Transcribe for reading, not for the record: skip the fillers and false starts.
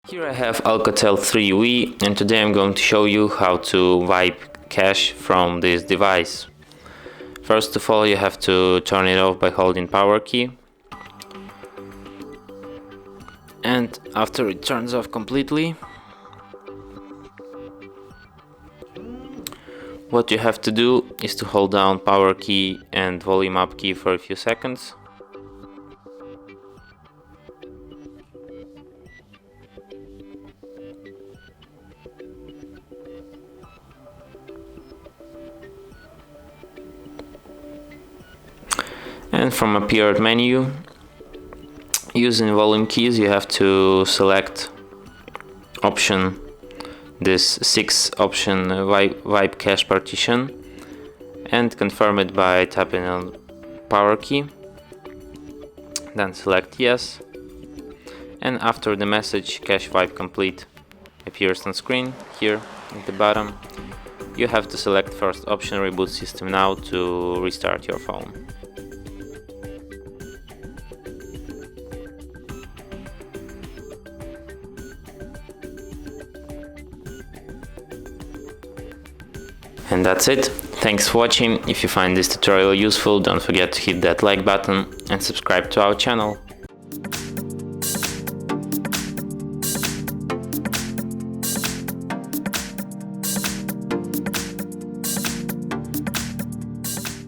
Here I have ALCATEL 3V, and today I'm going to show you how to wipe cache from this device. First of all, you have to turn it off by holding power key. And after it turns off completely, what you have to do is to hold down power key and volume up key for a few seconds. And from appeared menu, using volume keys, you have to select option, this 6 option wipe cache partition, and confirm it by tapping on power key. Then select yes, and after the message cache wipe complete appears on screen, here at the bottom, you have to select first option reboot system now to restart your phone. And that's it. Thanks for watching. If you find this tutorial useful, don't forget to hit that like button and subscribe to our channel.